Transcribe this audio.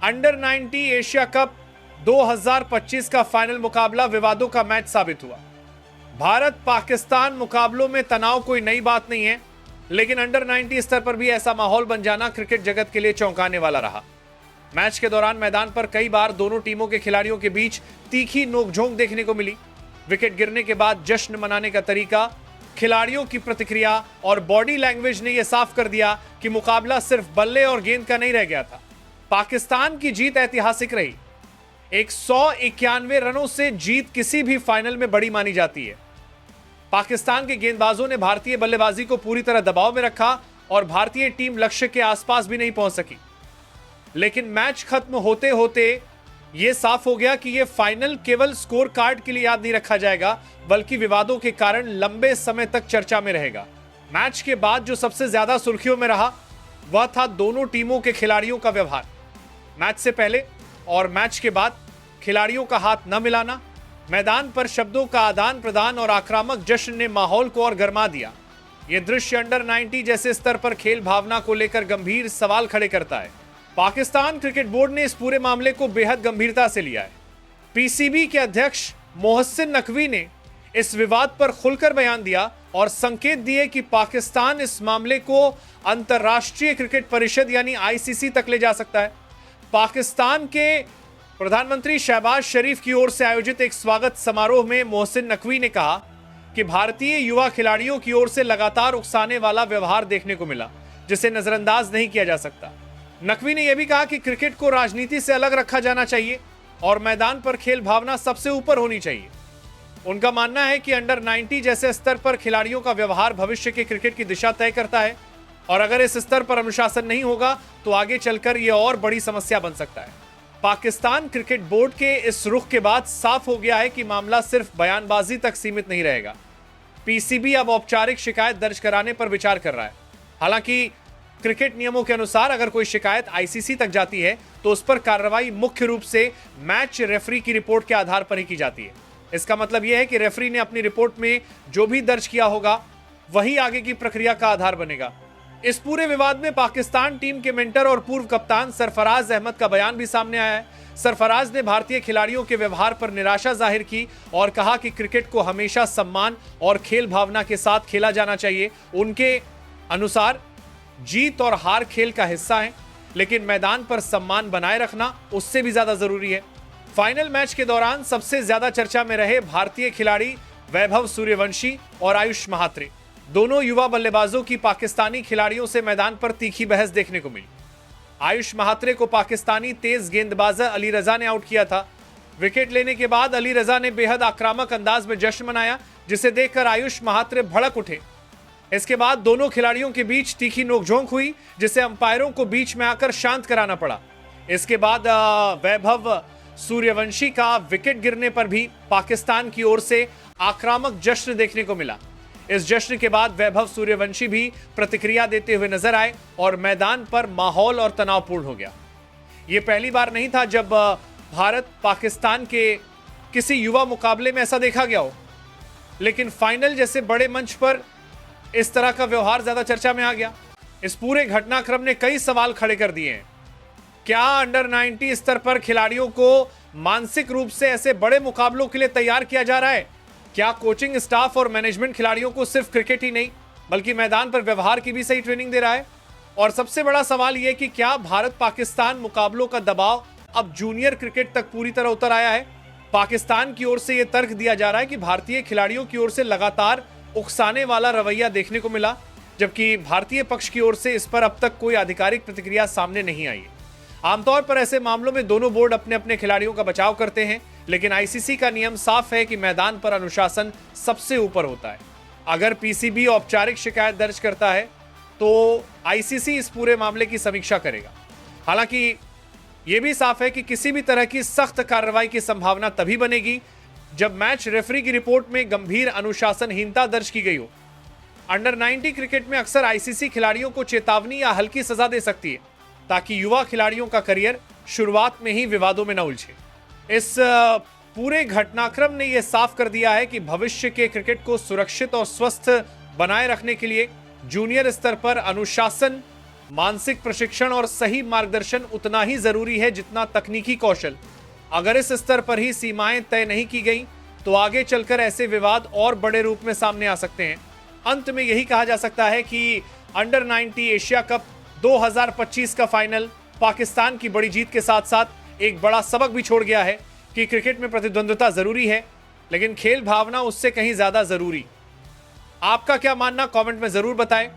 Under 90 Asia cup 2025 का final मुकाबला विवादों का मैच साबित हुआ। भारत पाकिस्तान मुकाबलों में तनाव कोई नई बात नहीं है, लेकिन अंडर 90 स्तर पर भी ऐसा माहौल बन जाना क्रिकेट जगत के लिए चौंकाने वाला रहा। मैच के दौरान मैदान पर कई बार दोनों टीमों के खिलाड़ियों के बीच तीखी नोकझोंक देखने को मिली। विकेट गिरने के बाद जश्न मनाने का तरीका, खिलाड़ियों की प्रतिक्रिया और बॉडी लैंग्वेज ने यह साफ कर दिया कि मुकाबला सिर्फ बल्ले और गेंद का नहीं रह गया था। पाकिस्तान की जीत ऐतिहासिक रही। 191 रनों से जीत किसी भी फाइनल में बड़ी मानी जाती है। पाकिस्तान के गेंदबाजों ने भारतीय बल्लेबाजी को पूरी तरह दबाव में रखा और भारतीय टीम लक्ष्य के आसपास भी नहीं पहुंच सकी। लेकिन मैच खत्म होते होते यह साफ हो गया कि यह फाइनल केवल स्कोर कार्ड के लिए याद नहीं रखा जाएगा, बल्कि विवादों के कारण लंबे समय तक चर्चा में रहेगा। मैच के बाद जो सबसे ज्यादा सुर्खियों में रहा वह था दोनों टीमों के खिलाड़ियों का व्यवहार। मैच से पहले और मैच के बाद खिलाड़ियों का हाथ न मिलाना, मैदान पर शब्दों का आदान प्रदान और आक्रामक जश्न ने माहौल को और गर्मा दिया। यह दृश्य अंडर 90 जैसे स्तर पर खेल भावना को लेकर गंभीर सवाल खड़े करता है। पाकिस्तान क्रिकेट बोर्ड ने इस पूरे मामले को बेहद गंभीरता से लिया है। पीसीबी के अध्यक्ष मोहसिन नकवी ने इस विवाद पर खुलकर बयान दिया और संकेत दिए कि पाकिस्तान इस मामले को अंतर्राष्ट्रीय क्रिकेट परिषद यानी आईसीसी तक ले जा सकता है। पाकिस्तान के प्रधानमंत्री शहबाज शरीफ की ओर से आयोजित एक स्वागत समारोह में मोहसिन नकवी ने कहा कि भारतीय युवा खिलाड़ियों की ओर से लगातार उकसाने वाला व्यवहार देखने को मिला, जिसे नजरअंदाज नहीं किया जा सकता। नकवी ने यह भी कहा कि क्रिकेट को राजनीति से अलग रखा जाना चाहिए और मैदान पर खेल भावना सबसे ऊपर होनी चाहिए। उनका मानना है कि अंडर 90 जैसे स्तर पर खिलाड़ियों का व्यवहार भविष्य के क्रिकेट की दिशा तय करता है और अगर इस स्तर पर अनुशासन नहीं होगा तो आगे चलकर यह और बड़ी समस्या बन सकता है। पाकिस्तान क्रिकेट बोर्ड के इस रुख के बाद साफ हो गया है कि मामला सिर्फ बयानबाजी तक सीमित नहीं रहेगा। पीसीबी अब औपचारिक शिकायत दर्ज कराने पर विचार कर रहा है। हालांकि क्रिकेट नियमों के अनुसार अगर कोई शिकायत आईसीसी तक जाती है तो उस पर कार्रवाई मुख्य रूप से मैच रेफरी की रिपोर्ट के आधार पर ही की जाती है। इसका मतलब यह है कि रेफरी ने अपनी रिपोर्ट में जो भी दर्ज किया होगा वही आगे की प्रक्रिया का आधार बनेगा। इस पूरे विवाद में पाकिस्तान टीम के मेंटर और पूर्व कप्तान सरफराज अहमद का बयान भी सामने आया है। सरफराज ने भारतीय खिलाड़ियों के व्यवहार पर निराशा जाहिर की और कहा कि क्रिकेट को हमेशा सम्मान और खेल भावना के साथ खेला जाना चाहिए। उनके अनुसार जीत और हार खेल का हिस्सा है, लेकिन मैदान पर सम्मान बनाए रखना उससे भी ज्यादा जरूरी है। फाइनल मैच के दौरान सबसे ज्यादा चर्चा में रहे भारतीय खिलाड़ी वैभव सूर्यवंशी और आयुष महात्रे। दोनों युवा बल्लेबाजों की पाकिस्तानी खिलाड़ियों से मैदान पर तीखी बहस देखने को मिली। आयुष महात्रे को पाकिस्तानी तेज गेंदबाज अली रजा ने आउट किया था। विकेट लेने के बाद अली रजा ने बेहद आक्रामक अंदाज में जश्न मनाया, जिसे देखकर आयुष महात्रे भड़क उठे। इसके बाद दोनों खिलाड़ियों के बीच तीखी नोकझोंक हुई, जिसे अंपायरों को बीच में आकर शांत कराना पड़ा। इसके बाद वैभव सूर्यवंशी का विकेट गिरने पर भी पाकिस्तान की ओर से आक्रामक जश्न देखने को मिला। इस जश्न के बाद वैभव सूर्यवंशी भी प्रतिक्रिया देते हुए नजर आए और मैदान पर माहौल और तनावपूर्ण हो गया। यह पहली बार नहीं था जब भारत पाकिस्तान के किसी युवा मुकाबले में ऐसा देखा गया हो, लेकिन फाइनल जैसे बड़े मंच पर इस तरह का व्यवहार ज्यादा चर्चा में आ गया। इस पूरे घटनाक्रम ने कई सवाल खड़े कर दिए हैं। क्या अंडर 90 स्तर पर खिलाड़ियों को मानसिक रूप से ऐसे बड़े मुकाबलों के लिए तैयार किया जा रहा है? क्या कोचिंग स्टाफ और मैनेजमेंट खिलाड़ियों को सिर्फ क्रिकेट ही नहीं बल्कि मैदान पर व्यवहार की भी सही ट्रेनिंग दे रहा है? और सबसे बड़ा सवाल यह कि क्या भारत पाकिस्तान मुकाबलों का दबाव अब जूनियर क्रिकेट तक पूरी तरह उतर आया है? पाकिस्तान की ओर से यह तर्क दिया जा रहा है कि भारतीय खिलाड़ियों की ओर से लगातार उकसाने वाला रवैया देखने को मिला, जबकि भारतीय पक्ष की ओर से इस पर अब तक कोई आधिकारिक प्रतिक्रिया सामने नहीं आई है। आमतौर पर ऐसे मामलों में दोनों बोर्ड अपने अपने खिलाड़ियों का बचाव करते हैं, लेकिन आईसीसी का नियम साफ है कि मैदान पर अनुशासन सबसे ऊपर होता है। अगर पीसीबी औपचारिक शिकायत दर्ज करता है तो आईसीसी इस पूरे मामले की समीक्षा करेगा। हालांकि यह भी साफ है कि किसी भी तरह की सख्त कार्रवाई की संभावना तभी बनेगी जब मैच रेफरी की रिपोर्ट में गंभीर अनुशासनहीनता दर्ज की गई हो। अंडर 90 क्रिकेट में अक्सर आईसीसी खिलाड़ियों को चेतावनी या हल्की सजा दे सकती है ताकि युवा खिलाड़ियों का करियर शुरुआत में ही विवादों में न उलझे। इस पूरे घटनाक्रम ने यह साफ कर दिया है कि भविष्य के क्रिकेट को सुरक्षित और स्वस्थ बनाए रखने के लिए जूनियर स्तर पर अनुशासन मानसिक प्रशिक्षण और सही मार्गदर्शन उतना ही जरूरी है जितना तकनीकी कौशल। अगर इस स्तर पर ही सीमाएं तय नहीं की गई तो आगे चलकर ऐसे विवाद और बड़े रूप में सामने आ सकते हैं। अंत में यही कहा जा सकता है कि अंडर 90 एशिया कप 2025 का फाइनल पाकिस्तान की बड़ी जीत के साथ साथ एक बड़ा सबक भी छोड़ गया है कि क्रिकेट में प्रतिद्वंद्विता जरूरी है, लेकिन खेल भावना उससे कहीं ज्यादा जरूरी। आपका क्या मानना कमेंट में जरूर बताएं।